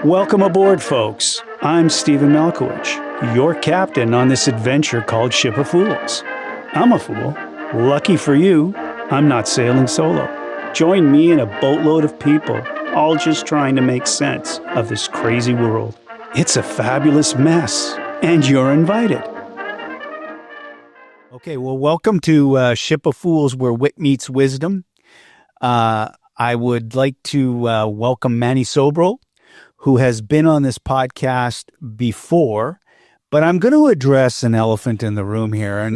Welcome aboard, folks. I'm Stephen Malkowich, your captain on this adventure called Ship of Fools. I'm a fool. Lucky for you, I'm not sailing solo. Join me and a boatload of people, all just trying to make sense of this crazy world. It's a fabulous mess, and you're invited. Okay, well, welcome to Ship of Fools, where wit meets wisdom. I would like to welcome Manny Sobral, who has been on this podcast before, but I'm going to address an elephant in the room here, and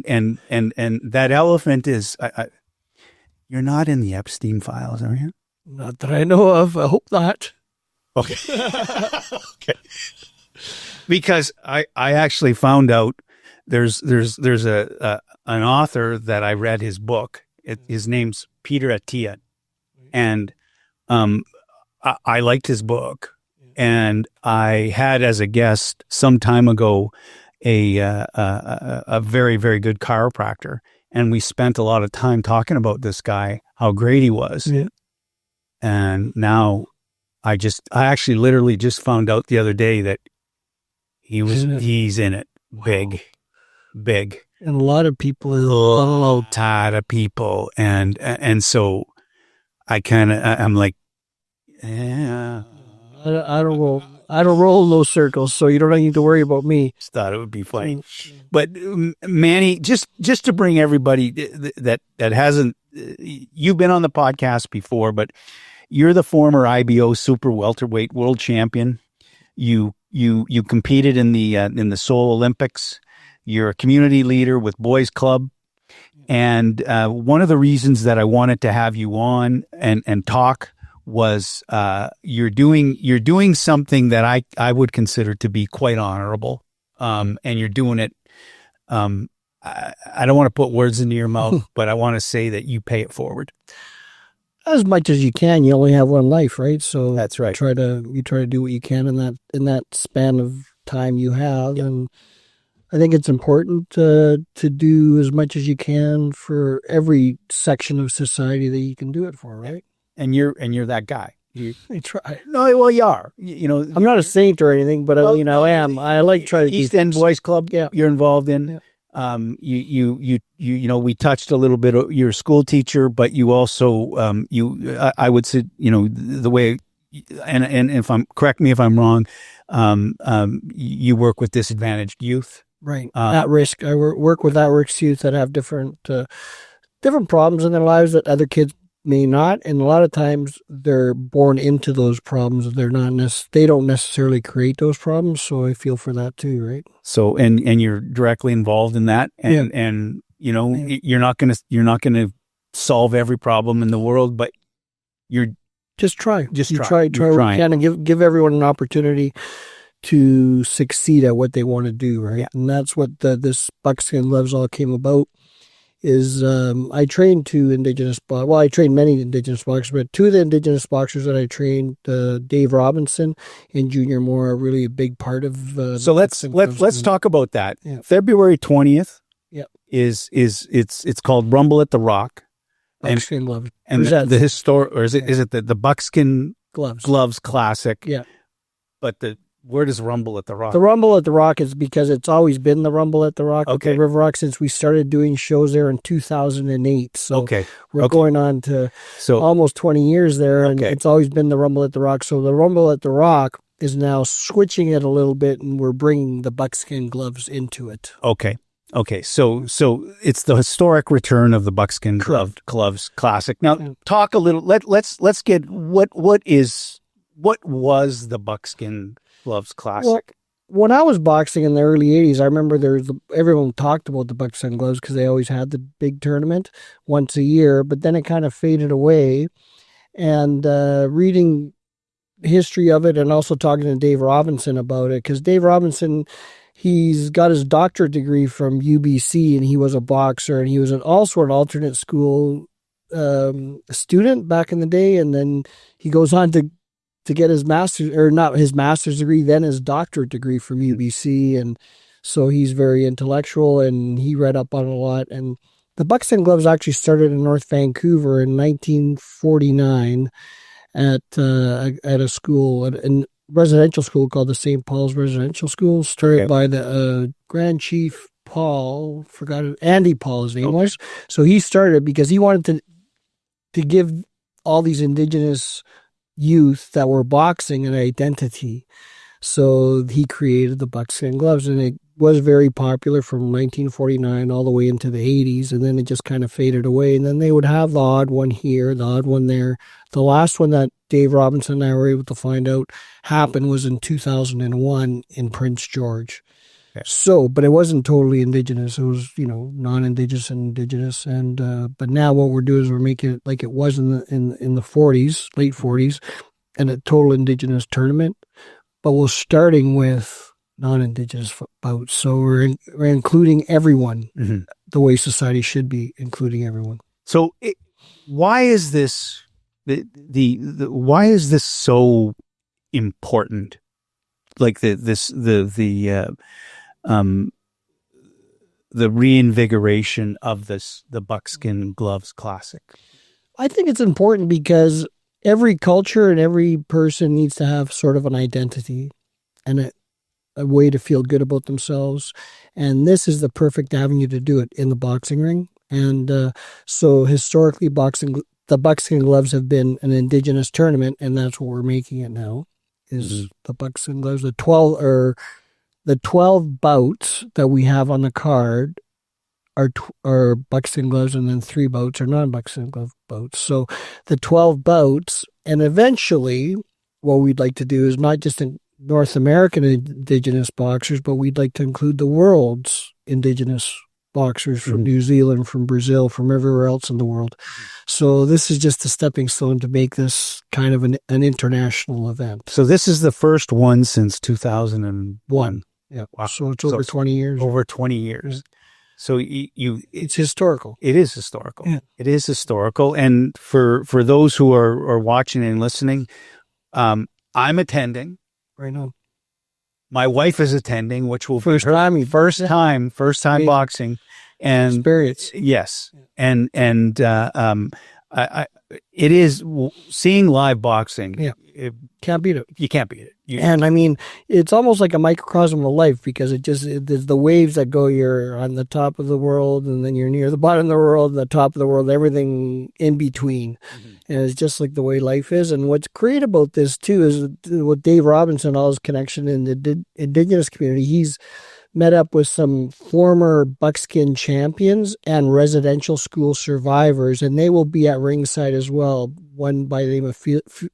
that elephant is you're not in the Epstein files, are you? Not that I know of. I hope not. Okay. Okay. Because I actually found out there's an author that I read his book. His name's Peter Attia, and I liked his book, and I had as a guest some time ago a very, very good chiropractor, and we spent a lot of time talking about this guy, how great he was. Yeah. And now I actually literally just found out the other day that he's in it big. And a lot of people, a lot of people, and so I'm like, yeah. I don't roll in those circles, so you don't need to worry about me. Just thought it would be funny. But Manny, just to bring everybody that hasn't, you've been on the podcast before, but you're the former IBO super welterweight world champion. You competed in the Seoul Olympics. You're a community leader with Boys Club. And one of the reasons that I wanted to have you on and talk was you're doing something that I would consider to be quite honorable. And you're doing it. I don't want to put words into your mouth, but I want to say that you pay it forward. As much as you can. You only have one life, right? So that's right. You try to do what you can in that span of time you have. Yep. And I think it's important to do as much as you can for every section of society that you can do it for, right? And you're that guy. I try. No, well, you are. You know, I'm not a saint or anything, but I am. I like trying to East End Boys Club. Yeah, you're involved in. Yeah. You know, we touched a little bit. You're a school teacher, but you also I would say, you know, the way, and if correct me if I'm wrong, you work with disadvantaged youth. Right. At risk. I work with at-risk youth that have different problems in their lives that other kids may not. And a lot of times they're born into those problems. They don't necessarily create those problems. So I feel for that too, right? So, and you're directly involved in that. And you know, you're not going to solve every problem in the world, but you're just try. Try what you can, and give everyone an opportunity to succeed at what they want to do, right? Yeah. And that's what this Buckskin Gloves all came about. Is I trained I trained many Indigenous boxers, but two of the Indigenous boxers that I trained, Dave Robinson and Junior Moore, are really a big part of. So let's talk about that. Yeah. February 20th. Yeah. It's called Rumble at the Rock. Buckskin Gloves. And the historic, or is it the Buckskin Gloves Classic? Yeah. But where does Rumble at the Rock? The Rumble at the Rock is because it's always been the Rumble at the Rock at the River Rock since we started doing shows there in 2008. So we're going on to almost 20 years there, and it's always been the Rumble at the Rock. So the Rumble at the Rock is now switching it a little bit, and we're bringing the Buckskin Gloves into it. Okay. So it's the historic return of the Buckskin Gloves Classic. Now, talk a little. Let's get what was the Buckskin Gloves Classic? Well, when I was boxing in the early 80s, I remember everyone talked about the Buckskin Gloves because they always had the big tournament once a year, but then it kind of faded away. And reading history of it and also talking to Dave Robinson about it, because Dave Robinson, he's got his doctorate degree from UBC, and he was a boxer, and he was also an alternate school student back in the day, and then he goes on to get his master's, or not his master's degree, then his doctorate degree from UBC. And so he's very intellectual, and he read up on it a lot. And the Buckskin Gloves actually started in North Vancouver in 1949 at a school. And residential school called the St. Paul's Residential School, started by the Grand Chief Paul, Andy Paul, his name was. So he started because he wanted to give all these indigenous youth that were boxing an identity. So he created the Buckskin Gloves, and it was very popular from 1949 all the way into the 80s, and then it just kind of faded away. And then they would have the odd one here, the odd one there. The last one that Dave Robinson and I were able to find out happened was in 2001 in Prince George. Okay. So, but it wasn't totally indigenous. It was, non-indigenous and indigenous. And but now what we're doing is we're making it like it was in the 40s, late 40s, and a total indigenous tournament. But we're starting with non-indigenous bouts. So we're including everyone the way society should be including everyone. So why is this why is this so important? Like the reinvigoration of the Buckskin Gloves Classic. I think it's important because every culture and every person needs to have sort of an identity and a way to feel good about themselves. And this is the perfect avenue to do it in the boxing ring. And so historically, the Buckskin Gloves have been an indigenous tournament, and that's what we're making it now, is the Buckskin Gloves. The 12 bouts that we have on the card are Buckskin Gloves, and then 3 bouts are non-Buckskin Glove bouts. So the 12 bouts, and eventually what we'd like to do is not just in North American indigenous boxers, but we'd like to include the world's indigenous boxers from New Zealand, from Brazil, from everywhere else in the world. So this is just a stepping stone to make this kind of an international event. So this is the first one since 2001. Yeah. Wow. So it's over 20 years. Over 20 years. So it's historical. It is historical. Yeah. It is historical. And for those who are watching and listening, I'm attending. Right on. My wife is attending, which will first be her time first time boxing, and experience. Yes, and it is seeing live boxing. Yeah, can't beat it. You can't beat it. And I mean, it's almost like a microcosm of life because there's the waves that go. You're on the top of the world, and then you're near the bottom of the world, and the top of the world, everything in between. And it's just like the way life is. And what's great about this too is with Dave Robinson, all his connection in the indigenous community. He's met up with some former Buckskin champions and residential school survivors, and they will be at ringside as well. One by the name of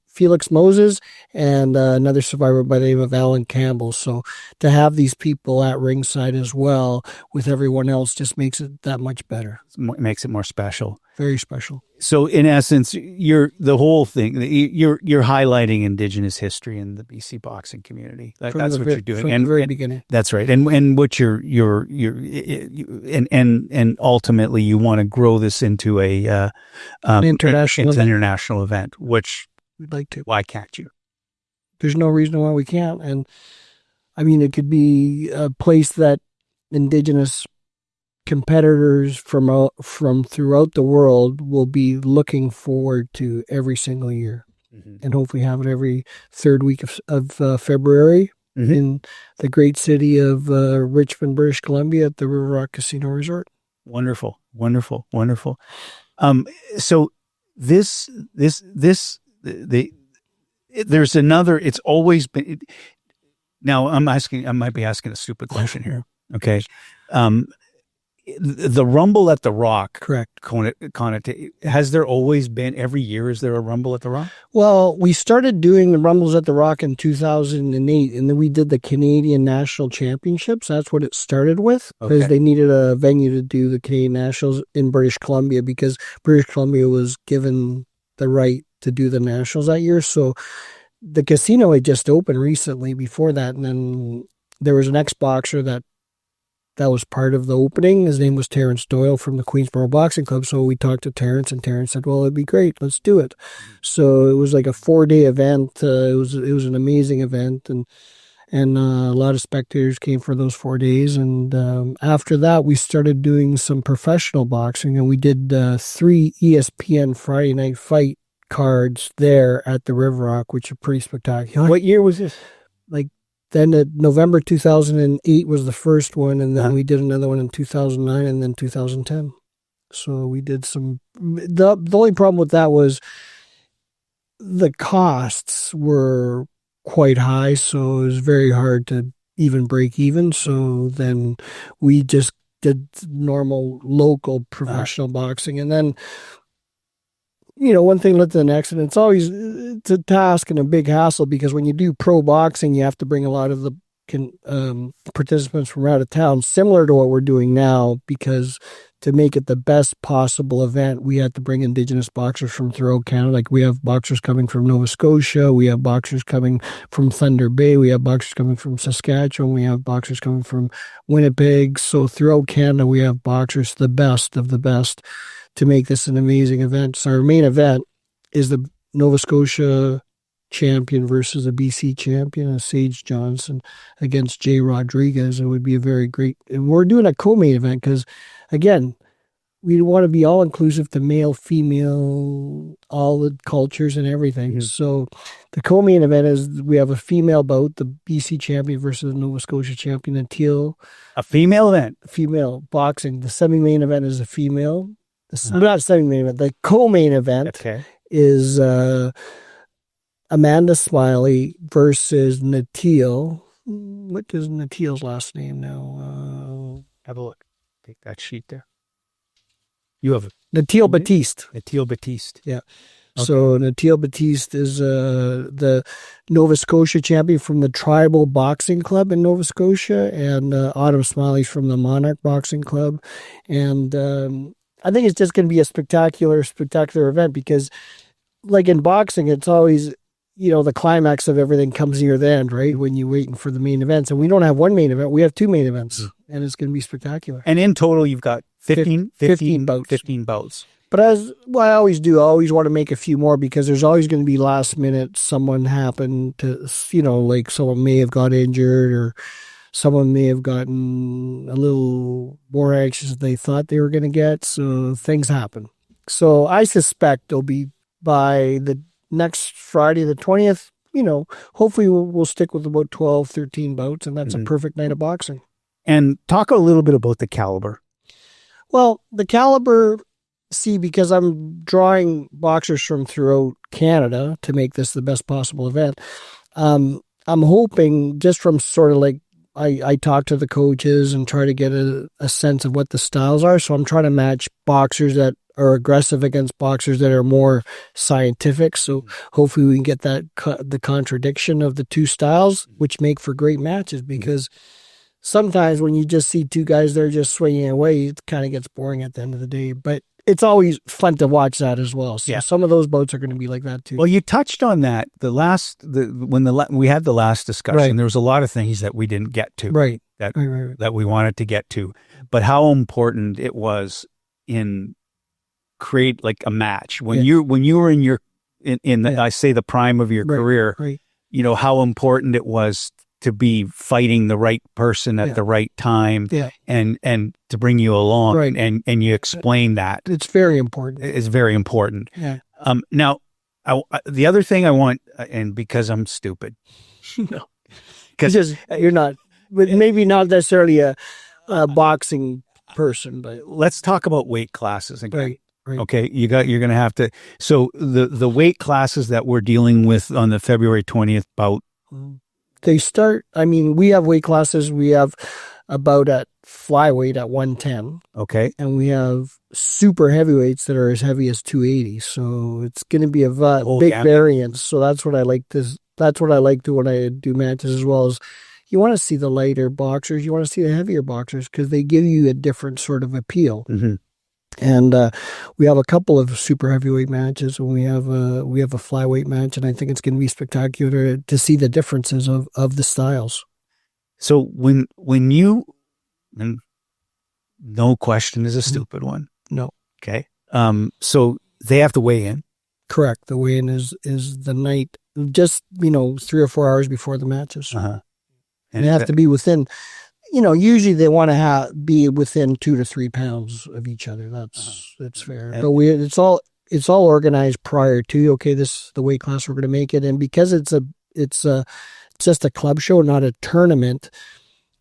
Felix Moses and another survivor by the name of Alan Campbell. So to have these people at ringside as well with everyone else just makes it that much better. It makes it more special. Very special. So in essence, you're highlighting Indigenous history in the BC boxing community. That's what you're doing. From the very beginning. That's right. And what and ultimately you want to grow this into an international event, which we'd like to. Why can't you? There's no reason why we can't. And I mean, it could be a place that Indigenous competitors from throughout the world will be looking forward to every single year, and hopefully have it every third week of February in the great city of Richmond, British Columbia, at the River Rock Casino Resort. Wonderful. So there's another. It's always been. Now I might be asking a stupid question here. Okay. The Rumble at the Rock, correct? Has there always been, every year, is there a Rumble at the Rock? Well, we started doing the Rumbles at the Rock in 2008, and then we did the Canadian National Championships. That's what it started with, because they needed a venue to do the Canadian Nationals in British Columbia, because British Columbia was given the right to do the Nationals that year. So the casino had just opened recently before that, and then there was an ex-boxer that was part of the opening. His name was Terrence Doyle from the Queensborough Boxing Club. So we talked to Terrence, and Terrence said, well, it'd be great. Let's do it. So it was like a 4-day event. It was an amazing event, and a lot of spectators came for those 4 days. And after that, we started doing some professional boxing, and we did 3 ESPN Friday Night Fight cards there at the River Rock, which are pretty spectacular. What year was this? Like, then November 2008 was the first one, and then we did another one in 2009 and then 2010. So we did some. The only problem with that was the costs were quite high, so it was very hard to even break even. So then we just did normal local professional boxing, and then one thing led to the next, and it's always it's a task and a big hassle because when you do pro boxing, you have to bring a lot of the participants from out of town, similar to what we're doing now, because to make it the best possible event, we had to bring Indigenous boxers from throughout Canada. Like, we have boxers coming from Nova Scotia, we have boxers coming from Thunder Bay, we have boxers coming from Saskatchewan, we have boxers coming from Winnipeg. So throughout Canada, we have boxers, the best of the best, to make this an amazing event. So our main event is the Nova Scotia champion versus a BC champion, Sage Johnson against Jay Rodriguez. It would be a very great, and we're doing a co-main event because, again, we want to be all inclusive to male, female, all the cultures and everything. Mm-hmm. So the co-main event is we have a female bout, the BC champion versus the Nova Scotia champion, until a female event, female boxing. The semi-main event is a female. Not semi-main event. The co-main event is Amanda Smiley versus Natil. What is Natil's last name now? Have a look. Take that sheet there. You have Natil Batiste. Natil Batiste. Yeah. Okay. So Natil Batiste is the Nova Scotia champion from the Tribal Boxing Club in Nova Scotia, and Autumn Smiley's from the Monarch Boxing Club. And I think it's just going to be a spectacular event because, like in boxing, it's always, the climax of everything comes near the end, right? When you're waiting for the main events. And we don't have one main event. We have two main events. And it's going to be spectacular. And in total, you've got 15 bouts. 15 bouts. But as I always do, I always want to make a few more because there's always going to be last minute someone happened to, like someone may have got injured or someone may have gotten a little more anxious than they thought they were going to get. So things happen. So I suspect it'll be by the next Friday, the 20th, hopefully we'll stick with about 12, 13 bouts, and that's a perfect night of boxing. And talk a little bit about the caliber. Well, the caliber, because I'm drawing boxers from throughout Canada to make this the best possible event, I'm hoping just from sort of like, I talk to the coaches and try to get a sense of what the styles are. So I'm trying to match boxers that are aggressive against boxers that are more scientific. So hopefully we can get the contradiction of the two styles, which make for great matches, because sometimes when you just see two guys that are just swinging away, it kind of gets boring at the end of the day. But it's always fun to watch that as well. So some of those boats are going to be like that too. Well, you touched on that when we had the last discussion. Right. There was a lot of things that we didn't get to, right? That we wanted to get to, but how important it was in create like a match when you were in your I say the prime of your career. Right. How important it was to be fighting the right person at the right time, and to bring you along, right. and you explain that. It's very important. It's very important. Yeah. Now, the other thing I want, and because I'm stupid, no, because you're not, but maybe not necessarily a boxing person, but let's talk about weight classes again. Right. Right. Okay, you're going to have to. So the weight classes that we're dealing with on the February 20th bout. They start, we have weight classes. We have about at flyweight at 110. Okay. And we have super heavyweights that are as heavy as 280. So it's going to be a big variance. So that's what I like that's what I like to when I do matches as well, is you want to see the lighter boxers. You want to see the heavier boxers because they give you a different sort of appeal. Mm-hmm. And we have a couple of super heavyweight matches, and we have a flyweight match, and I think it's going to be spectacular to see the differences of the styles. So when you, and no question is a stupid one. No. Okay. So they have to weigh in. Correct. The weigh-in is the night, just 3 or 4 hours before the matches. Uh-huh. And they have to be within. Usually they want to be within 2 to 3 pounds of each other. That's fair. But it's all organized prior to, okay, this is the weight class we're going to make it. And because it's just a club show, not a tournament,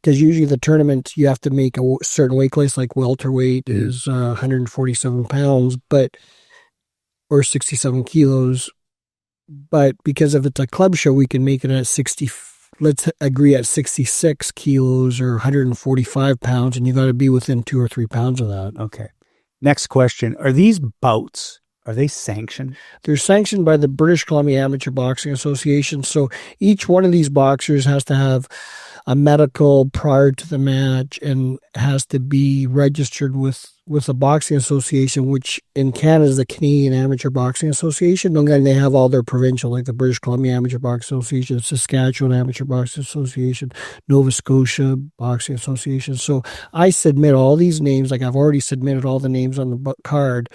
because usually the tournament you have to make a certain weight class, like welterweight is 147 pounds, or 67 kilos. But because if it's a club show, we can make it at 60. Let's agree at 66 kilos or 145 pounds, and you got to be within 2 or 3 pounds of that. Okay. Next question. Are these bouts, are they sanctioned? They're sanctioned by the British Columbia Amateur Boxing Association. So each one of these boxers has to have a medical prior to the match and has to be registered with a boxing association, which in Canada is the Canadian Amateur Boxing Association. Don't get, they have all their provincial, like the British Columbia Amateur Boxing Association, Saskatchewan Amateur Boxing Association, Nova Scotia Boxing Association. So I submit all these names, like I've already submitted all the names on the card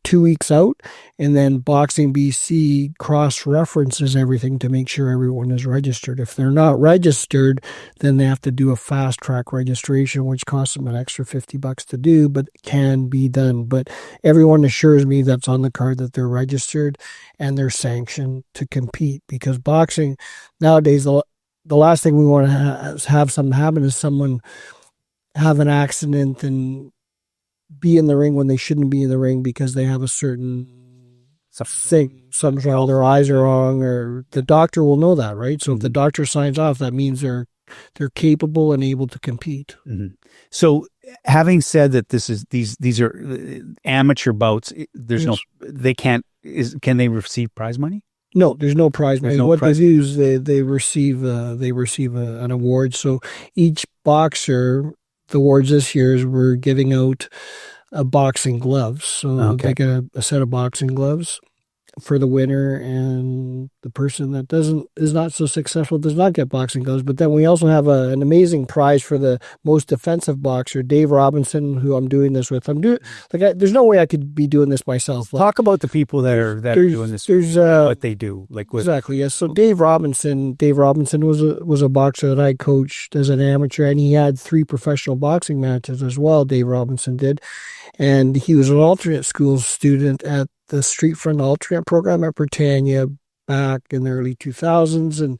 2 weeks out, and then Boxing BC cross-references everything to make sure everyone is registered. If they're not registered, then they have to do a fast-track registration, which costs them an extra $50 to do, but can be done. But everyone assures me that's on the card that they're registered and they're sanctioned to compete, because boxing nowadays, the last thing we want to have something happen is someone have an accident and be in the ring when they shouldn't be in the ring because they have a certain thing, something wrong, their eyes are wrong, or the doctor will know that, right? So if the doctor signs off, that means they're capable and able to compete. So having said that, these are amateur bouts, there's no, they can't, can they receive prize money? No, there's no prize money. No what prize. They do is they receive an award. So each boxer, the awards this year is we're giving out a boxing gloves. So they get a set of boxing gloves for the winner, and the person that is not so successful does not get boxing gloves. But then we also have an amazing prize for the most defensive boxer, Dave Robinson, who I'm doing this with. There's no way I could be doing this myself. Talk about the people that are doing this. There's what they do, exactly. Yes. So Dave Robinson was a boxer that I coached as an amateur, and he had 3 professional boxing matches as well. Dave Robinson did, and he was an alternate school student at the Street Front Alternate program at Britannia back in the early 2000s. And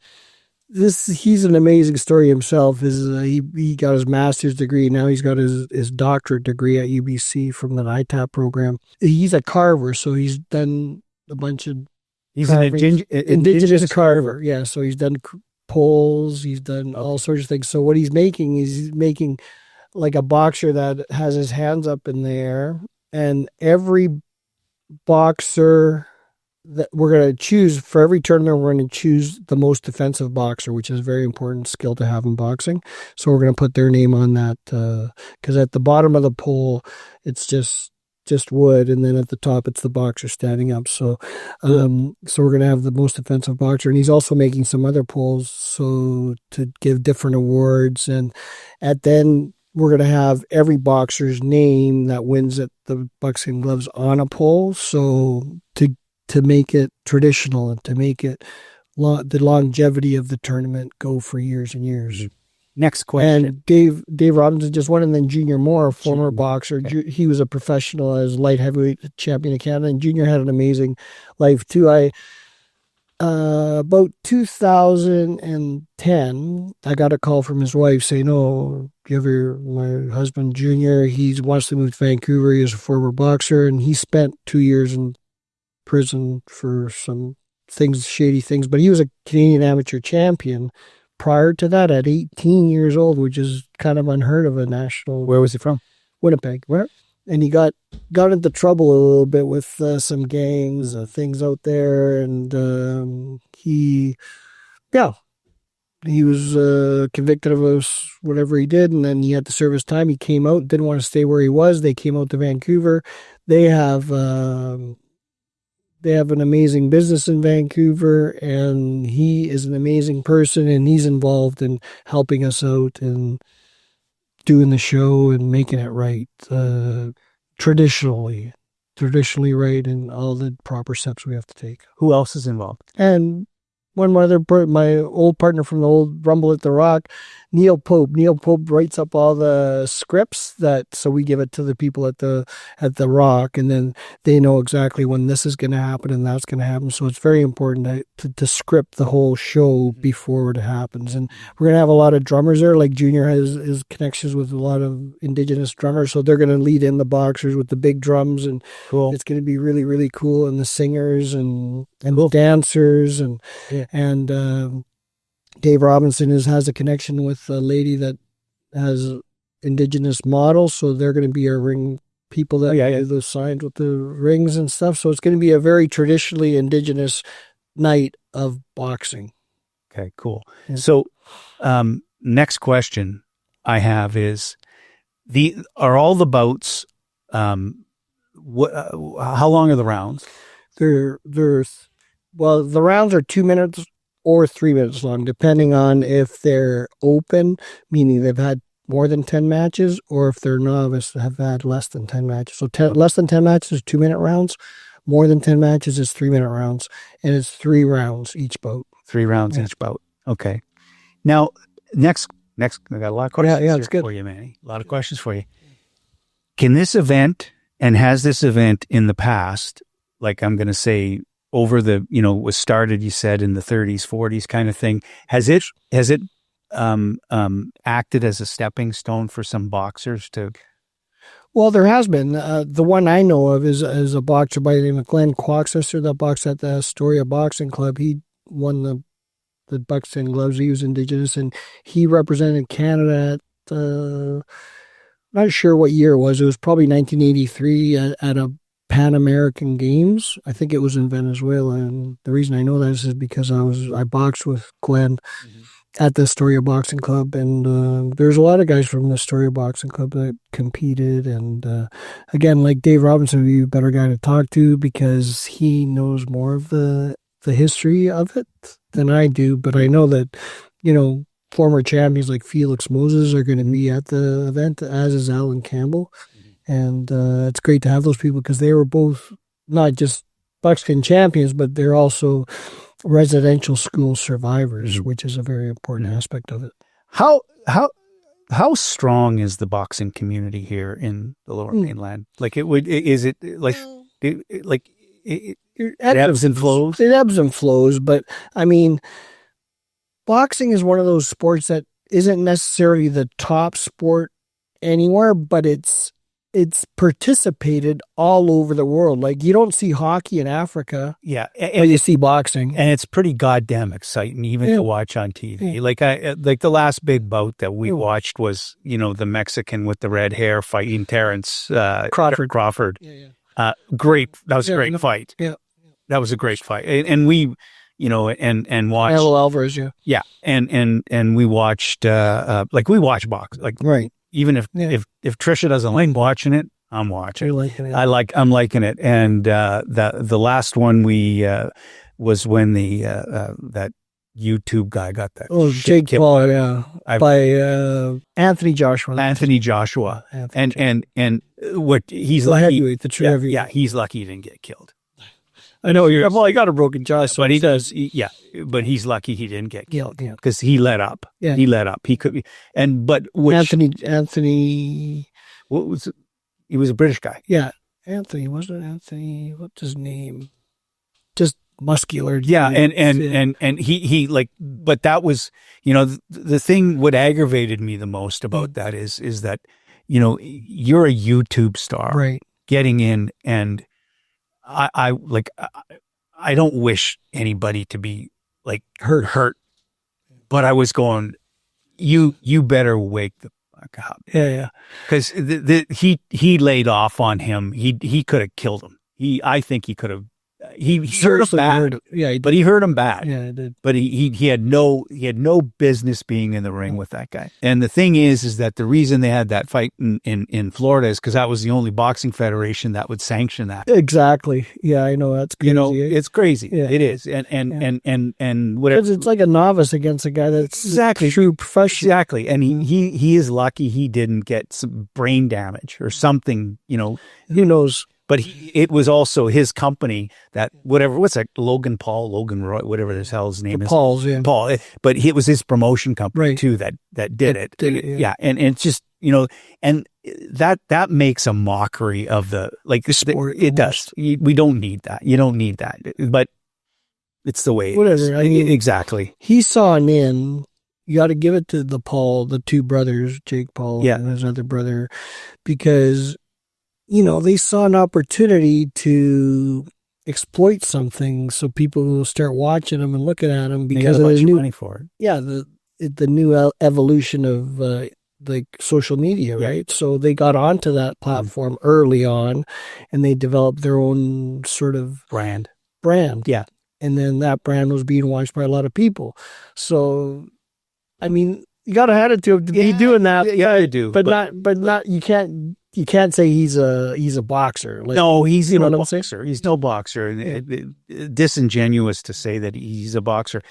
he's an amazing story himself. He got his master's degree. Now he's got his doctorate degree at UBC from the ITAP program. He's a carver, so he's done a bunch of... He's an indigenous carver. Yeah, so he's done poles, he's done all sorts of things. So what he's making like a boxer that has his hands up in the air, and every boxer that we're going to choose for every tournament, we're going to choose the most defensive boxer, which is a very important skill to have in boxing. So we're going to put their name on that, because at the bottom of the pole, it's just wood, and then at the top, it's the boxer standing up. So so we're going to have the most defensive boxer, and he's also making some other poles so to give different awards, and then we're going to have every boxer's name that wins at the Buckskin Gloves on a pole. So to make it traditional and to make it the longevity of the tournament go for years and years. Next question. And Dave Robinson just won, and then Junior Moore, a former boxer, he was a professional as light heavyweight champion of Canada, and Junior had an amazing life too. About 2010, I got a call from his wife saying, "Oh, my husband Junior, he wants to move to Vancouver. He is a former boxer, and he spent 2 years in prison for some shady things, but he was a Canadian amateur champion prior to that at 18 years old, which is kind of unheard of a national." Where was he from? Winnipeg. Where? And he got into trouble a little bit with some gangs, things out there, and he was convicted of whatever he did, and then he had to serve his time. He came out, didn't want to stay where he was. They came out to Vancouver. They have an amazing business in Vancouver, and he is an amazing person, and he's involved in helping us out and doing the show and making it right, traditionally right, and all the proper steps we have to take. Who else is involved? And my old partner from the old Rumble at the Rock, Neil Pope. Neil Pope writes up all the scripts so we give it to the people at the Rock, and then they know exactly when this is going to happen and that's going to happen. So it's very important to script the whole show before it happens. And we're going to have a lot of drummers there. Like Junior has connections with a lot of Indigenous drummers, so they're going to lead in the boxers with the big drums, and Cool. it's going to be really, really cool. And the singers and Cool. dancers and Yeah. Dave Robinson has a connection with a lady that has Indigenous models, so they're going to be our ring people that do the signs with the rings and stuff. So it's going to be a very traditionally Indigenous night of boxing. Okay, cool. Yeah. So, next question I have is are all the bouts, how long are the rounds? Well, the rounds are 2 minutes or 3 minutes long, depending on if they're open, meaning they've had more than 10 matches, or if they're novice, have had less than 10 matches. So less than 10 matches is 2 minute rounds. More than 10 matches is 3 minute rounds. And it's 3 rounds each bout. 3 rounds each bout. Okay. Now, next, I got a lot of questions it's good. for you, Manny. A lot of questions for you. Can this event, and has this event in the past, like I'm going to say, over the, was started, you said, in the 30s, 40s kind of thing. Has it acted as a stepping stone for some boxers to? Well, there has been. The one I know of is a boxer by the name of Glenn Quaxester that boxed at the Astoria Boxing Club. He won the Buckskin Gloves. He was Indigenous, and he represented Canada at, not sure what year it was. It was probably 1983 at a Pan American Games. I think it was in Venezuela, and the reason I know that is because I boxed with Glenn at the Astoria Boxing Club, and there's a lot of guys from the Astoria Boxing Club that competed, and again, like Dave Robinson would be a better guy to talk to because he knows more of the history of it than I do, but I know that, former champions like Felix Moses are going to be at the event, as is Alan Campbell. And it's great to have those people because they were both not just Buckskin champions, but they're also residential school survivors, which is a very important aspect of it. How strong is the boxing community here in the Lower Mainland? Like it ebbs and flows? It ebbs and flows, but I mean, boxing is one of those sports that isn't necessarily the top sport anywhere, but it's participated all over the world. Like, you don't see hockey in Africa. Yeah. But you see boxing. And it's pretty goddamn exciting even to watch on TV. Yeah. Like the last big bout that we watched was, the Mexican with the red hair fighting Terrence Crawford. Great. That was a great fight. Yeah. That was a great fight. And we, and watched. Canelo Alvarez, Yeah. And we watched, we watch boxing. Like, right. Even if Trisha doesn't like watching it, I'm watching. You're liking it. I'm liking it. And the last one was when that YouTube guy got that. Oh, Jake Paul, by Anthony Joshua. And what he's lucky. The he's lucky he didn't get killed. I know well, he got a broken jaw, but he does. But he's lucky he didn't get killed because he let up. Yeah. He let up. He could be. Anthony. What was it? He was a British guy. Yeah. Anthony, wasn't it Anthony? What's his name? Just muscular. Yeah. And he but that was, the thing, what aggravated me the most about that is that, you're a YouTube star. Right. Getting in, and I don't wish anybody to be hurt, but I was going, you better wake the fuck up. Yeah. Because he laid off on him. He could have killed him. I think he could have. He hurt him bad. But he hurt him bad. Yeah, he did. But he had no business being in the ring with that guy. And the thing is that the reason they had that fight in Florida is because that was the only boxing federation that would sanction that. Exactly. Yeah, I know that's crazy. It's crazy. Yeah. It is. And whatever. Because it's like a novice against a guy that's exactly true professional. Exactly. And he is lucky he didn't get some brain damage or something. Who knows? but it was also his company that what's that, Logan Roy, whatever this hell's name is. Paul's, yeah. Paul, but it was his promotion company Right. too that did it. Yeah. And it's just, and that makes a mockery of the sport. It does. We don't need that. You don't need that, but it's the way it is. Whatever. I mean, exactly. He saw an in. You got to give it to the two brothers, Jake Paul and his other brother, because, they saw an opportunity to exploit something so people will start watching them and looking at them because of the new money for it. Yeah, the new evolution of social media, right? So they got onto that platform early on, and they developed their own sort of brand. Yeah. And then that brand was being watched by a lot of people. So, I mean, you got to hand it to him to be doing that. Yeah, I do. But not, you can't say he's a boxer. No, he's no boxer. He's no boxer. Yeah. Disingenuous to say that he's a boxer.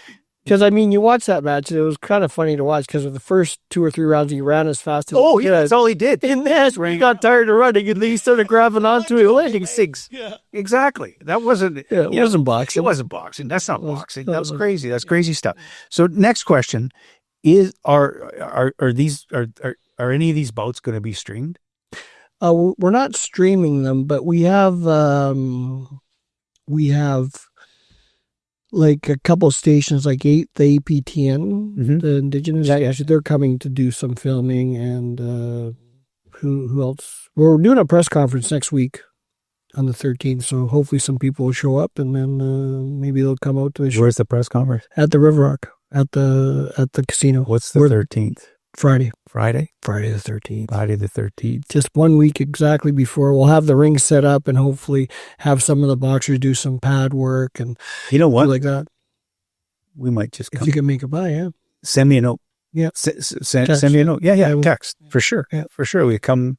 Because, I mean, you watch that match, and it was kind of funny to watch because of the first 2 or 3 rounds, he ran as fast as he could. That's all he did. In this, he got tired of running, and then he started grabbing onto it, landing SIGs. Yeah, exactly. That wasn't. Yeah, it wasn't boxing. It wasn't boxing. That's not boxing. That was crazy. That's crazy stuff. So, next question is: Are any of these bouts going to be streamed? We're not streaming them, but we have like a couple stations, like the APTN, the Indigenous. Actually, they're coming to do some filming, and who else? We're doing a press conference next week on the 13th, so hopefully some people will show up, and then maybe they'll come out to the show. Where's the press conference? At the River Rock, at the casino. What's the 13th? Friday. Friday the 13th. Friday the 13th. Just 1 week exactly before. We'll have the ring set up and hopefully have some of the boxers do some pad work and like that. We might just come. If you can make it by, yeah. Send me a note. Yeah. Send me a note. Yeah. Text for sure. Yeah, for sure. We come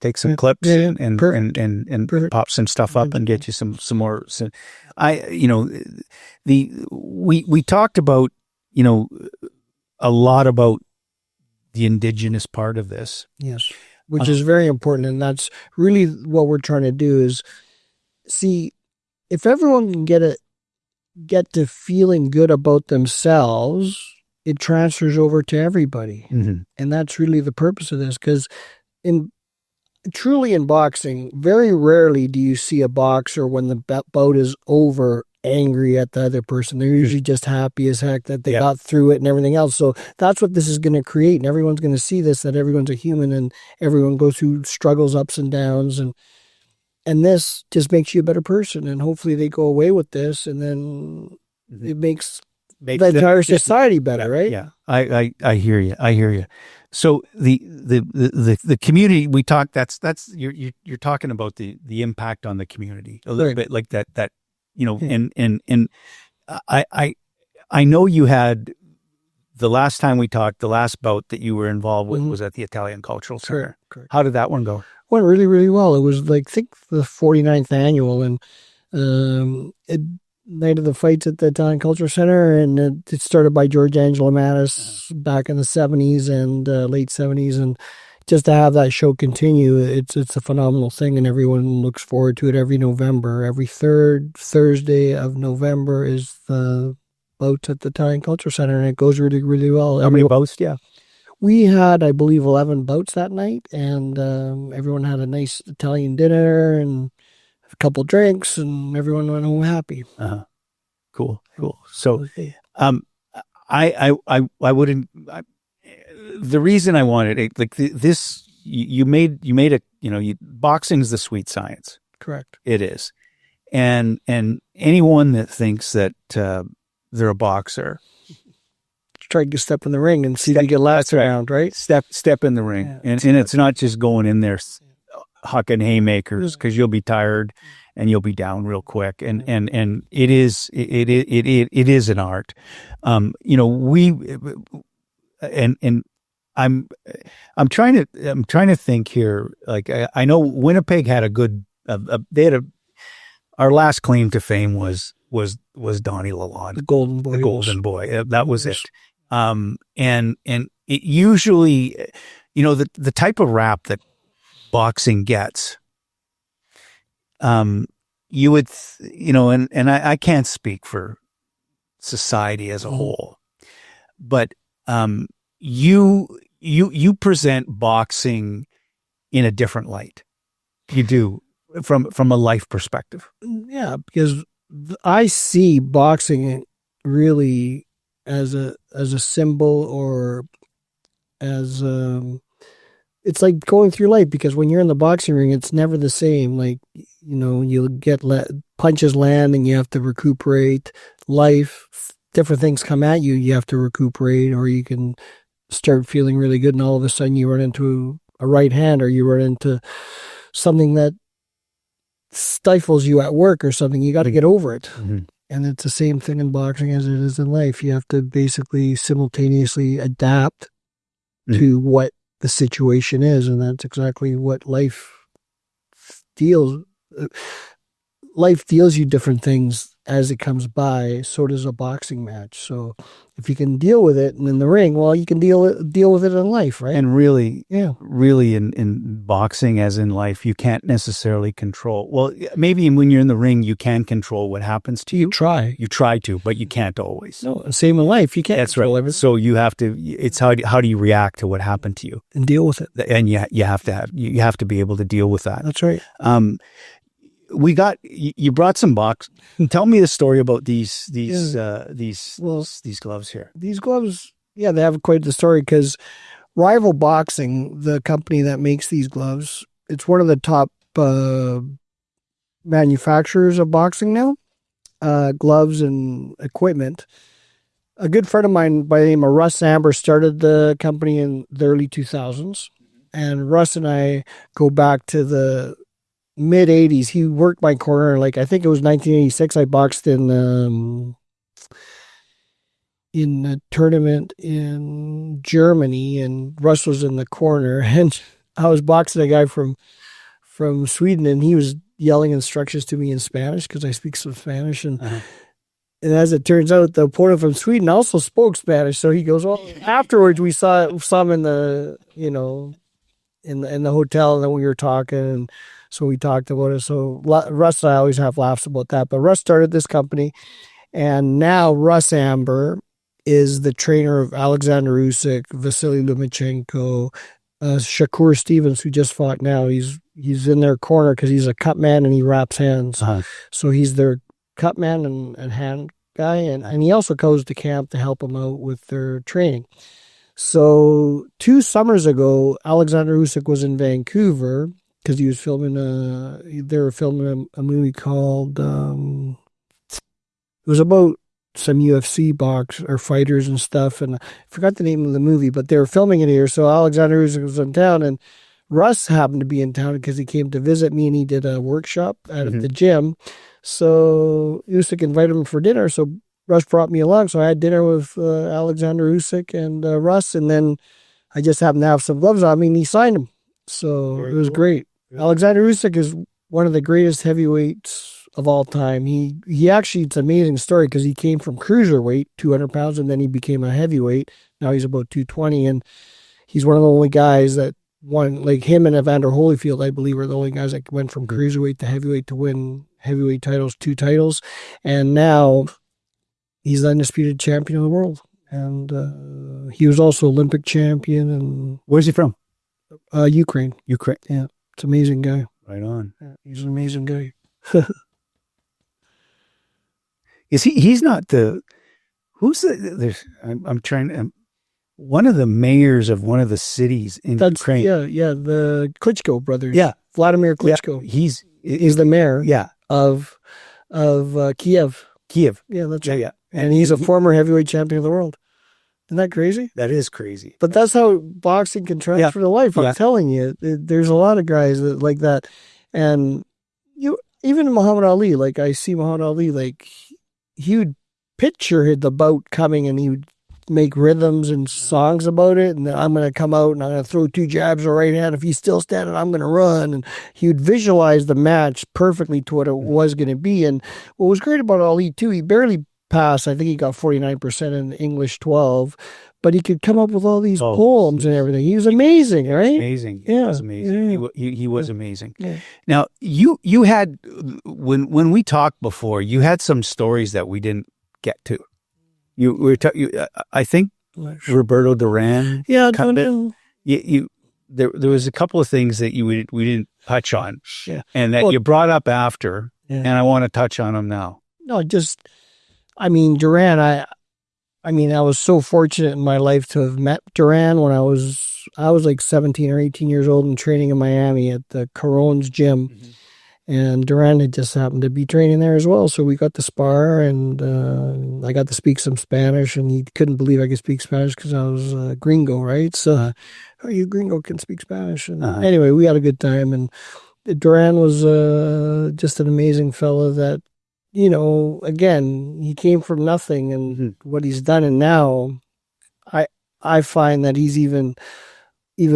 take some clips and pop some stuff up and get you some more. We talked about, a lot about the Indigenous part of this. Yes. Which is very important. And that's really what we're trying to do is see if everyone can get to feeling good about themselves, it transfers over to everybody. Mm-hmm. And that's really the purpose of this. Because truly in boxing, very rarely do you see a boxer when the bout is over angry at the other person. They're usually just happy as heck that they got through it and everything else. So that's what this is going to create. And everyone's going to see this, that everyone's a human and everyone goes through struggles, ups and downs. And this just makes you a better person. And hopefully they go away with this and then it makes the entire society better, right? Yeah. I hear you. So the community we talk, that's you're talking about the impact on the community a little bit like that. And I know you had the last time we talked, the last bout that you were involved with was at the Italian Cultural Center. Correct. How did that one go? Went really, really well. It was I think the 49th annual and night of the fights at the Italian Cultural Center, and it started by George Angelo Mattis back in the 70s and late 70s, and just to have that show continue, it's a phenomenal thing, and everyone looks forward to it every November. Every third Thursday of November is the bouts at the Italian Cultural Center, and it goes really, really well. How many bouts? Yeah. We had, I believe, 11 bouts that night, and everyone had a nice Italian dinner and a couple drinks, and everyone went home happy. Cool. So, I wouldn't. The reason I wanted it, like this, you made a, boxing's the sweet science. Correct. It is, and anyone that thinks that they're a boxer, try to step in the ring and see if you get last round, right? Step in the ring, and it's not just going in there hucking haymakers because you'll be tired and you'll be down real quick, and it is an art. I'm trying to think here. Like I know Winnipeg had a good. Our last claim to fame was Donnie Lalonde, the Golden Boy. The Golden Boy. That was it. And it usually, the type of rap that boxing gets, you would, and I can't speak for society as a whole, but you present boxing in a different light. You do from a life perspective. Yeah, because I see boxing really as a symbol, or as it's like going through life, because when you're in the boxing ring, it's never the same. Like, you'll get punches land and you have to recuperate. Life, different things come at you, you have to recuperate, or you can start feeling really good and all of a sudden you run into a right hand, or you run into something that stifles you at work or something. You got to get over it. Mm-hmm. And it's the same thing in boxing as it is in life. You have to basically simultaneously adapt to what the situation is, and that's exactly what life deals. Life deals you different things as it comes by. So does a boxing match. So if you can deal with it in the ring, well, you can deal with it in life, right? And really in boxing, as in life, you can't necessarily control. Well, maybe when you're in the ring, you can control what happens to you. You try to, but you can't always. No, same in life. You can't. That's right. Everything. So you have to. It's how do you react to what happened to you and deal with it. And you have to be able to deal with that. That's right. You brought some box. Tell me the story about these gloves here. These gloves, yeah, they have quite the story, because Rival Boxing, the company that makes these gloves, it's one of the top manufacturers of boxing now, gloves and equipment. A good friend of mine by the name of Russ Amber started the company in the early 2000s, and Russ and I go back to the mid 80s. He worked my corner. Like, I think it was 1986. I boxed in a tournament in Germany, and Russ was in the corner, and I was boxing a guy from Sweden, and he was yelling instructions to me in Spanish, because I speak some Spanish, and as it turns out, the opponent from Sweden also spoke Spanish. So he goes, well, afterwards we saw him in the in the hotel, and then we were talking, and so we talked about it. So Russ and I always have laughs about that. But Russ started this company, and now Russ Amber is the trainer of Alexander Usyk, Vasily Lomachenko, Shakur Stevens, who just fought now. He's in their corner because he's a cut man and he wraps hands. So he's their cut man and hand guy, and he also goes to camp to help them out with their training. So 2 summers ago, Alexander Usyk was in Vancouver because he was filming they were filming a movie called, it was about some UFC fighters and stuff, and I forgot the name of the movie, but they were filming it here. So Alexander Usyk was in town, and Russ happened to be in town because he came to visit me, and he did a workshop at the gym. So Usyk invited him for dinner, so Russ brought me along. So I had dinner with Alexander Usyk and Russ, and then I just happened to have some gloves on me, and he signed them. So it was great. Yeah. Alexander Usyk is one of the greatest heavyweights of all time. He actually, it's an amazing story because he came from cruiserweight, 200 pounds, and then he became a heavyweight. Now he's about 220, and he's one of the only guys that won, like him and Evander Holyfield, I believe, are the only guys that went from cruiserweight to heavyweight to win heavyweight titles, 2 titles. And now he's the undisputed champion of the world. And he was also Olympic champion. And where's he from? Ukraine. Ukraine. Yeah. It's an amazing guy. Right on. Yeah, he's an amazing guy. Is he's not the, who's the, I'm trying, one of the mayors of one of the cities in Ukraine. Yeah, the Klitschko brothers. Yeah. Vladimir Klitschko. Yeah, he's the mayor. Yeah. Of Kiev. Kiev. Yeah, that's right. Yeah. And he's a former heavyweight champion of the world. Isn't that crazy? That is crazy. But that's how boxing can transfer to life. I'm telling you, there's a lot of guys that like that. And even Muhammad Ali, like I see Muhammad Ali, like he would picture the bout coming and he would make rhythms and songs about it. And I'm going to come out and I'm going to throw 2 jabs or right hand. If he's still standing, I'm going to run. And he would visualize the match perfectly to what it was going to be. And what was great about Ali too, he barely passed. I think he got 49% in English 12, but he could come up with all these Oh, poems and everything. He was amazing, right? amazing. Yeah, He was amazing. yeah. He was amazing. Yeah. Now, you had when we talked before, you had some stories that we didn't get to. I think Roberto Duran. Yeah, There was a couple of things that we didn't touch on, yeah. and that you brought up after, and I want to touch on them now. No, I mean, Duran, I mean, I was so fortunate in my life to have met Duran when I was like 17 or 18 years old and training in Miami at the Caron's gym. Mm-hmm. And Duran had just happened to be training there as well. So we got to spar, and I got to speak some Spanish, and he couldn't believe I could speak Spanish because I was gringo, right? So, oh, you gringo can speak Spanish. And anyway, we had a good time. And Duran was just an amazing fella that, you know, again, he came from nothing, and what he's done. And now I find that he's even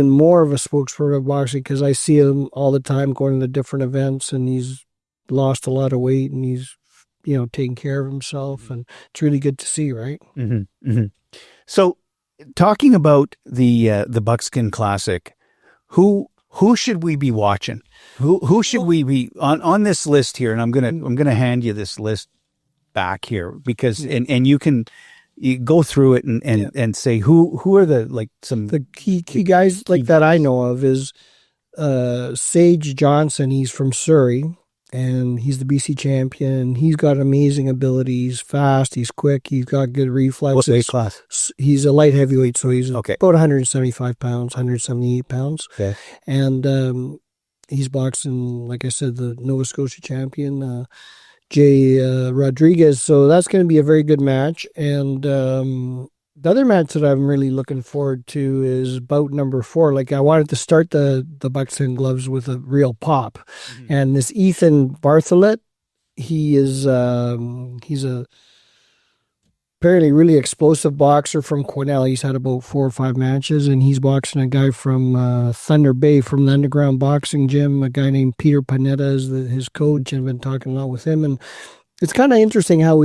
more of a spokesperson of boxing because I see him all the time going to different events, and he's lost a lot of weight, and he's, you know, taking care of himself, and it's really good to see, right? Mm-hmm. Mm-hmm. So, talking about the Buckskin Classic, who should we be watching? Who should we be on this list here? And I'm gonna hand you this list back here because and you go through it and say who are the key guys like that I know of is Sage Johnson. He's from Surrey, and he's the BC champion. He's got amazing abilities, fast, he's quick, he's got good reflexes. What weight class? He's a light heavyweight, so he's about 175 pounds, 178 pounds. Okay. And he's boxing, like I said, the Nova Scotia champion, Jay Rodriguez. So that's going to be a very good match. And the other match that I'm really looking forward to is bout number 4. Like, I wanted to start the Buckskin Gloves with a real pop. Mm-hmm. And this Ethan Bartholet, he's a apparently really explosive boxer from Quesnel. He's had about 4 or 5 matches, and he's boxing a guy from Thunder Bay from the Underground Boxing Gym. A guy named Peter Panetta is his coach, and I've been talking a lot with him. And it's kind of interesting how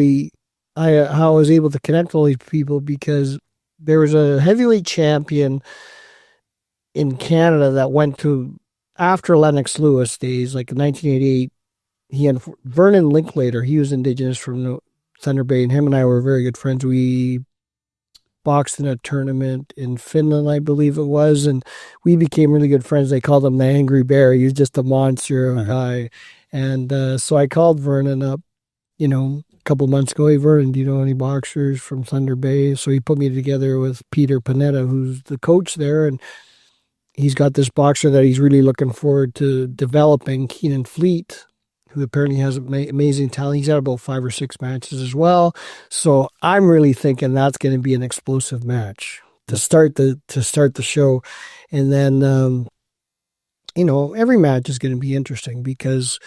I was able to connect with all these people, because there was a heavyweight champion in Canada that went to, after Lennox Lewis days, like in 1988, he had Vernon Linklater. He was Indigenous from Thunder Bay, and him and I were very good friends. We boxed in a tournament in Finland, I believe it was, and we became really good friends. They called him the Angry Bear. He was just a monster of a guy. And so I called Vernon up, you know, a couple of months ago. Hey, Vernon, do you know any boxers from Thunder Bay? So he put me together with Peter Panetta, who's the coach there, and he's got this boxer that he's really looking forward to developing, Keenan Fleet, who apparently has amazing talent. He's had about 5 or 6 matches as well. So I'm really thinking that's going to be an explosive match to start the show. And then, you know, every match is going to be interesting because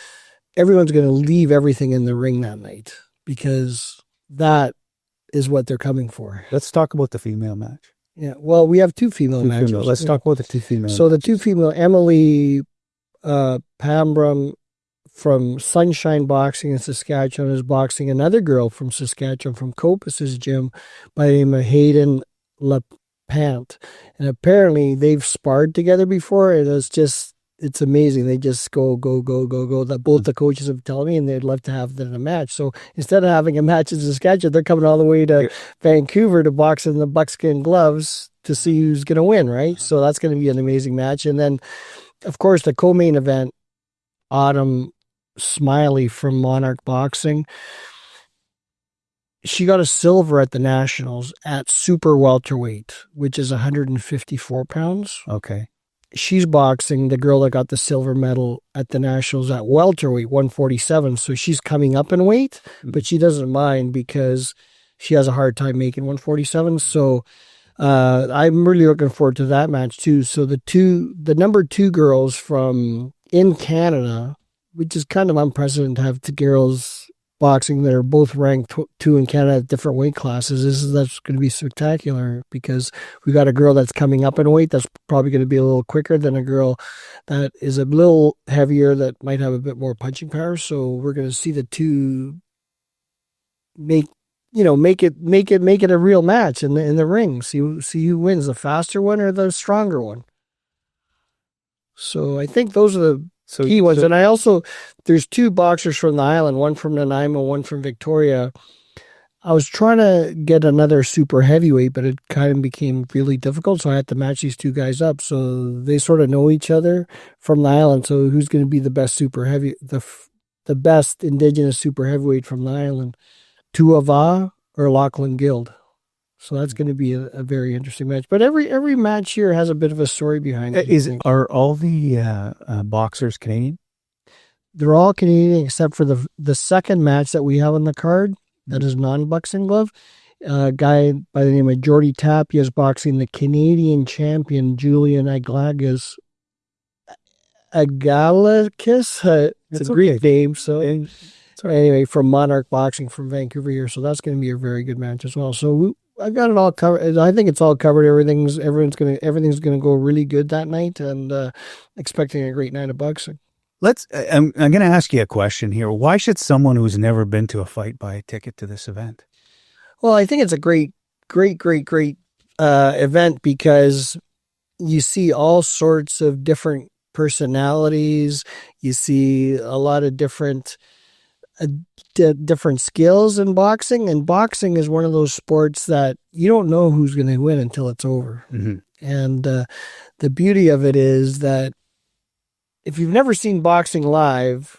everyone's going to leave everything in the ring that night, because that is what they're coming for. Let's talk about the female match. Yeah. Well, we have 2 female matches. Let's talk about the 2 female. So the 2 female, Emily Pambram from Sunshine Boxing in Saskatchewan is boxing another girl from Saskatchewan from Copus's gym by the name of Hayden LaPante. And apparently they've sparred together before, and it's amazing. They just go. That both the coaches have told me, and they'd love to have them in a match. So instead of having a match in Saskatchewan, they're coming all the way to Vancouver to box in the Buckskin Gloves to see who's going to win, right? So that's going to be an amazing match. And then, of course, the co-main event, Autumn Smiley from Monarch Boxing. She got a silver at the Nationals at super welterweight, which is 154 pounds. Okay. She's boxing the girl that got the silver medal at the Nationals at welterweight, 147. So she's coming up in weight, but she doesn't mind because she has a hard time making 147. So I'm really looking forward to that match too. So the number 2 girls from in Canada, which is kind of unprecedented to have 2 girls boxing that are both ranked 2 in Canada at different weight classes. That's going to be spectacular, because we got a girl that's coming up in weight that's probably going to be a little quicker than a girl that is a little heavier that might have a bit more punching power. So we're going to see the 2 make make it a real match in the ring. See who wins, the faster one or the stronger one. So I think those are the key ones. And I also, there's two boxers from the island, one from Nanaimo, one from Victoria. I was trying to get another super heavyweight, but it kind of became really difficult. So I had to match these two guys up. So they sort of know each other from the island. So who's going to be the best super heavy, the best Indigenous super heavyweight from the island? Tuava or Lachlan Guild. So that's going to be a very interesting match. But every match here has a bit of a story behind it. Are all the boxers Canadian? They're all Canadian except for the second match that we have on the card that is non-Buckskin Glove. A guy by the name of Jordy Tapia is boxing the Canadian champion Julian Agalakis. It's a Greek name. So anyway, from Monarch Boxing from Vancouver here. So that's going to be a very good match as well. So I've got it all covered. I think it's all covered. Everything's gonna go really good that night, and expecting a great night of boxing. I'm going to ask you a question here. Why should someone who's never been to a fight buy a ticket to this event? Well, I think it's a great event because you see all sorts of different personalities. You see a lot of different skills in boxing, and boxing is one of those sports that you don't know who's going to win until it's over. Mm-hmm. And the beauty of it is that if you've never seen boxing live,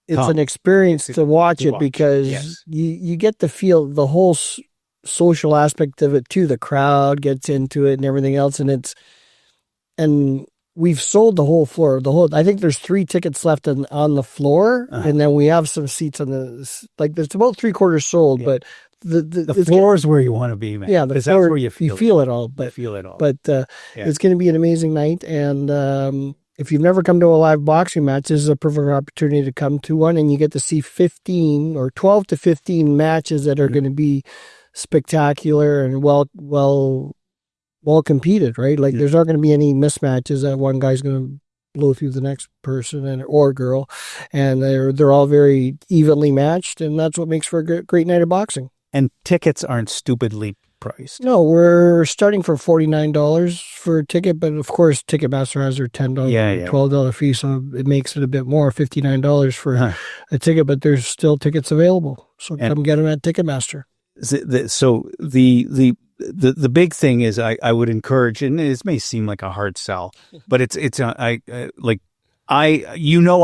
it's an experience to watch it because you get to feel the whole social aspect of it too. The crowd gets into it and everything else, and we've sold the whole floor. I think there's 3 tickets left on the floor, and then we have some seats on there's about 3/4 sold, but the floor is where you want to be, man. Yeah, that's where you feel it all. But it's going to be an amazing night, and if you've never come to a live boxing match, this is a perfect opportunity to come to one, and you get to see 15 or 12 to 15 matches that are going to be spectacular and well competed, right? Like there's not going to be any mismatches that one guy's going to blow through the next person or girl, and they're all very evenly matched, and that's what makes for a great night of boxing. And tickets aren't stupidly priced. No, we're starting for $49 for a ticket, but of course Ticketmaster has their $10, $12 fee, so it makes it a bit more, $59 for a ticket, but there's still tickets available. So come get them at Ticketmaster. So the big thing is I would encourage, and this may seem like a hard sell, but I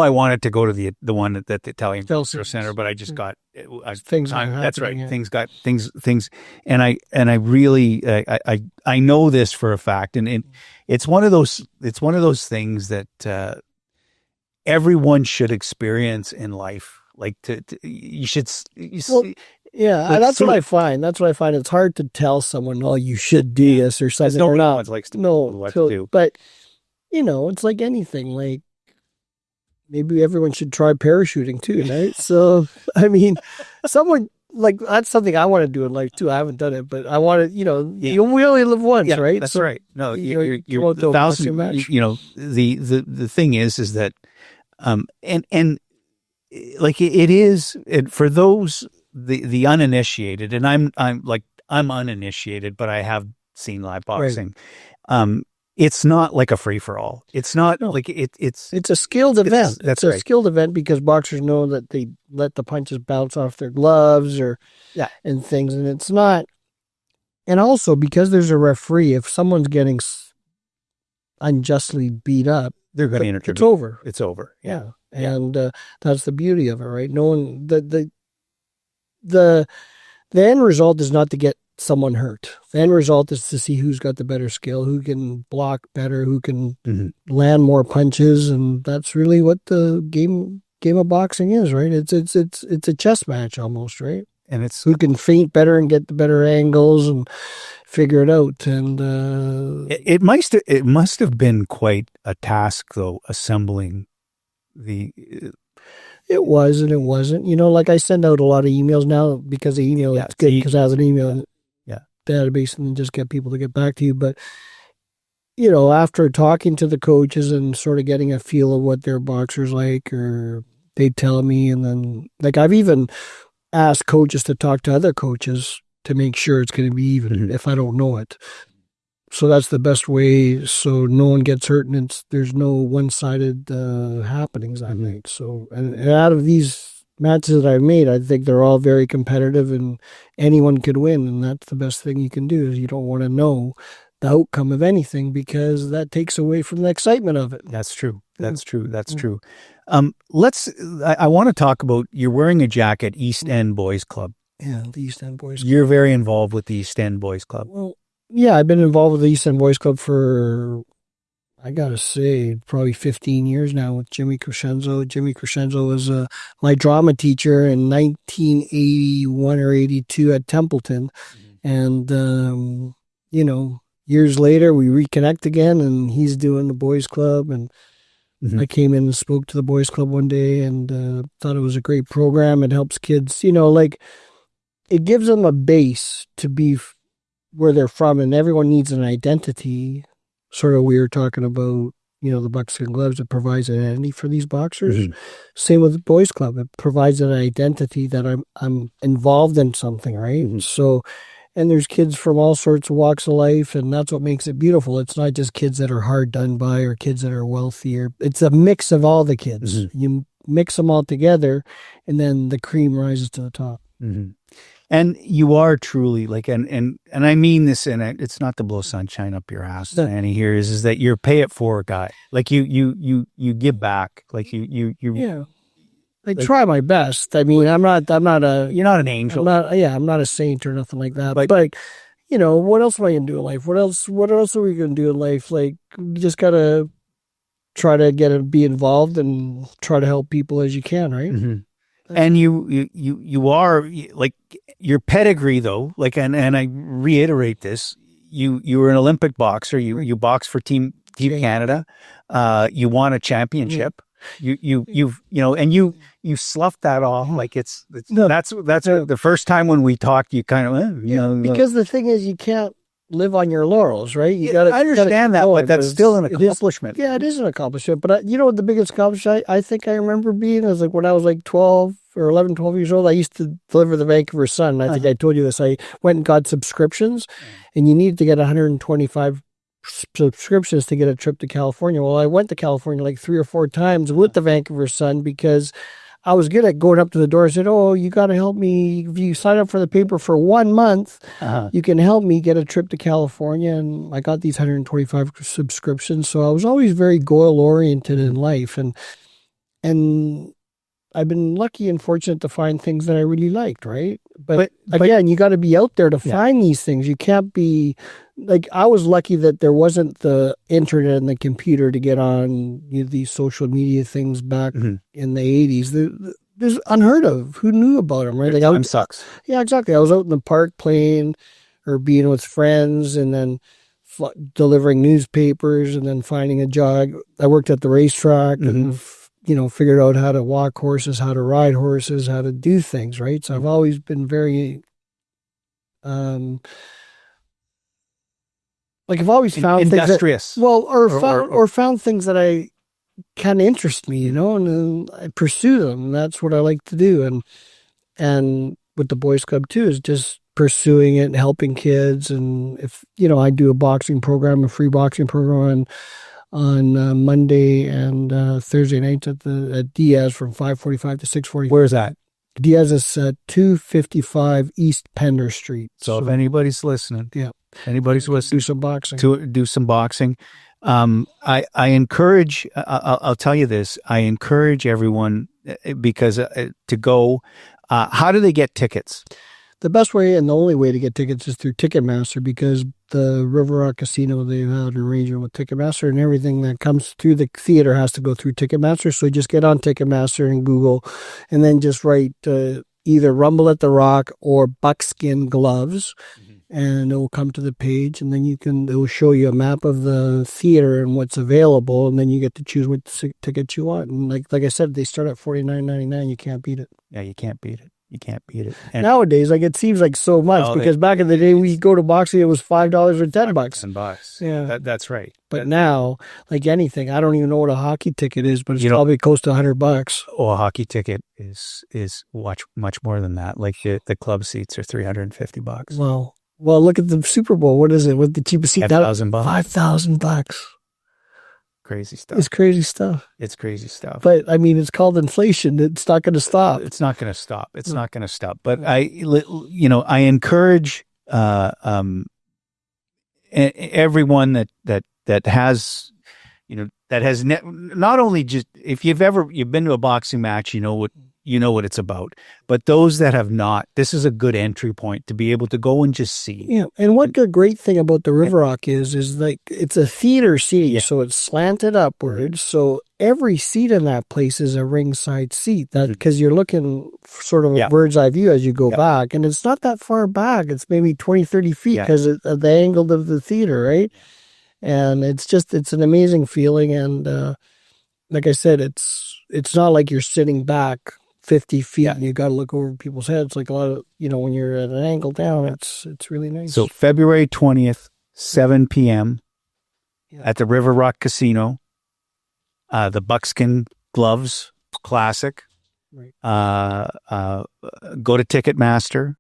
wanted to go to the one at the Italian Cultural Center, but I just got things. That's right. Yeah. Things, and I really I know this for a fact, and it's one of those things that everyone should experience in life. Like you should. Yeah, that's what I find. It's hard to tell someone, "Oh, you should do this" or something. No one likes to know what to do. But it's like anything. Like maybe everyone should try parachuting too, right? So I mean, someone like that's something I want to do in life too. I haven't done it, but I want to. You only live once, right? That's right. No, you're 1,000. The thing is that, and like it is for those. The uninitiated, and I'm uninitiated, but I have seen live boxing. Right. It's not like a free for all. It's not like it's a skilled event. That's a skilled event because boxers know that they let the punches bounce off their gloves and things, and it's not. And also because there's a referee, if someone's getting unjustly beat up, they're going to intervene. It's over. It's over. Yeah. And that's the beauty of it, right? No one the end result is not to get someone hurt. The end result is to see who's got the better skill, who can block better, who can land more punches, and that's really what the game of boxing is, right? It's a chess match almost, right? And it's who can feint better and get the better angles and figure it out. And it must have been quite a task though, assembling the. It was and it wasn't. Like I send out a lot of emails now because it's good because I have an email database and then just get people to get back to you. But, after talking to the coaches and sort of getting a feel of what their boxer's like, or they tell me, and then like I've even ask coaches to talk to other coaches to make sure it's going to be even if I don't know it. So that's the best way, so no one gets hurt and there's no one-sided happenings, I think. So, and out of these matches that I've made, I think they're all very competitive and anyone could win. And that's the best thing you can do, is you don't want to know the outcome of anything, because that takes away from the excitement of it. That's true. That's true. That's true. I want to talk about, you're wearing a jacket, East End Boys Club. Yeah, the East End Boys Club. You're very involved with the East End Boys Club. Well, yeah, I've been involved with the East End Boys Club for, I gotta say, probably 15 years now with Jimmy Crescenzo. Jimmy Crescenzo was my drama teacher in 1981 or 82 at Templeton. And, you know, years later, we reconnect again, and he's doing the Boys Club. And I came in and spoke to the Boys Club one day and thought it was a great program. It helps kids, you know, like, it gives them a base to be where they're from, and everyone needs an identity. Sort of, we were talking about, you know, the Buckskin Gloves. It provides an identity for these boxers. Same with the Boys Club. It provides an identity that I'm involved in something, right? So, and there's kids from all sorts of walks of life, and that's what makes it beautiful. It's not just kids that are hard done by or kids that are wealthier. It's a mix of all the kids. You mix them all together, and then the cream rises to the top. And you are truly like, and I mean this, and it's not to blow sunshine up your ass, Manny, here is that you're pay it forward guy. Like you give back. Like you yeah. I try my best. I mean, I'm not you're not an angel. I'm not a saint or nothing like that. But you know, what else am I gonna do in life? What else are we gonna do in life? Like, you just gotta try to be involved and try to help people as you can, right? And you are, like, your pedigree though, like, and I reiterate this, you were an Olympic boxer, you boxed for Team Canada, you won a championship, you know, and you sloughed that off like that's the first time when we talked, you kind of you know, because the thing is, you can't live on your laurels, right? You gotta. I understand that, but that's still an accomplishment. Yeah, it is an accomplishment. But you know what the biggest accomplishment I think I remember being is, like, when I was like 12 or 11, 12 years old, I used to deliver the Vancouver Sun. I think I told you this. I went and got subscriptions, and you needed to get 125 subscriptions to get a trip to California. Well, I went to California like 3 or 4 times with the Vancouver Sun, because I was good at going up to the door and said, "Oh, you got to help me. If you sign up for the paper for 1 month, you can help me get a trip to California." And I got these 125 subscriptions. So I was always very goal oriented in life. And I've been lucky and fortunate to find things that I really liked, right? But again, you got to be out there to find these things. You can't be, like, I was lucky that there wasn't the internet and the computer to get on these social media things back in the 80s. There's unheard of. Who knew about them, right? Like, time sucks. Yeah, exactly. I was out in the park playing or being with friends, and then delivering newspapers, and then finding a job. I worked at the racetrack and you know, figured out how to walk horses, how to ride horses, how to do things, right? So I've always been very, like, I've always found industrious. Things that, or found things that I kind of interest me, you know, and I pursue them. And that's what I like to do. And with the Boys Club too, is just pursuing it and helping kids. And if, you know, I do a boxing program, a free boxing program, on Monday and Thursday nights at Diaz from 5:45 to 6:45. Where's that? Diaz is at 255 East Pender Street. So if anybody's listening, anybody's listening, do some boxing. I encourage. I'll tell you this. I encourage everyone, because to go. How do they get tickets? The best way and the only way to get tickets is through Ticketmaster, because the River Rock Casino, they have an arrangement with Ticketmaster, and everything that comes through the theater has to go through Ticketmaster. So just get on Ticketmaster and Google, and then just write either Rumble at the Rock or Buckskin Gloves, and it will come to the page, and then it will show you a map of the theater and what's available, and then you get to choose what tickets you want. And like I said, they start at $49.99. You can't beat it. Yeah, you can't beat it. You can't beat it. And Nowadays, like, it seems like so much because back in the day, we go to boxing, it was $5 or $10. $10. Yeah. That's right. But now, like anything, I don't even know what a hockey ticket is, but it's probably close to $100. Oh, a hockey ticket is much more than that. Like the club seats are $350. Well, look at the Super Bowl. What is it? What the cheapest seat? $5,000. $5,000. Crazy stuff. It's crazy stuff. It's crazy stuff. But I mean, it's called inflation. It's not going to stop. It's not going to stop. It's not going to stop. But I encourage everyone that has, not only just, if you've been to a boxing match, you know what it's about. But those that have not, this is a good entry point to be able to go and just see. Yeah, and what the great thing about the River Rock is like it's a theater seat, so it's slanted upwards. So every seat in that place is a ringside seat. That because you're looking sort of a bird's eye view as you go back, and it's not that far back. It's maybe 20, 30 feet because of the angle of the theater, right? And it's an amazing feeling. And like I said, it's not like you're sitting back 50 feet and you got to look over people's heads. Like a lot of, when you're at an angle down, it's really nice. So February 20th, 7 p.m. at the River Rock Casino, the Buckskin Gloves Classic. Right. Go to Ticketmaster,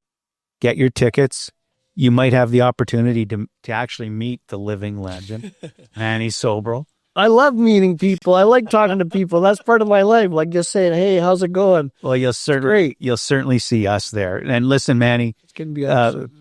get your tickets. You might have the opportunity to actually meet the living legend, Manny Sobral. I love meeting people. I like talking to people. That's part of my life. Like just saying, "Hey, how's it going?" Well, you'll certainly see us there. And listen, Manny, it's gonna be awesome.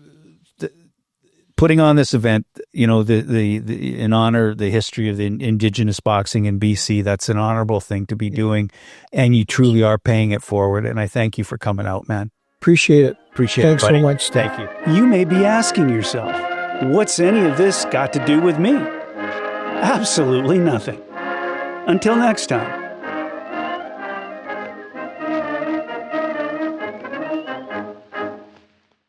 Putting on this event, in honor the history of the Indigenous boxing in BC. That's an honorable thing to be doing, and you truly are paying it forward. And I thank you for coming out, man. Appreciate it. Thanks so much. Thank you. You may be asking yourself, what's any of this got to do with me? Absolutely nothing. Until next time.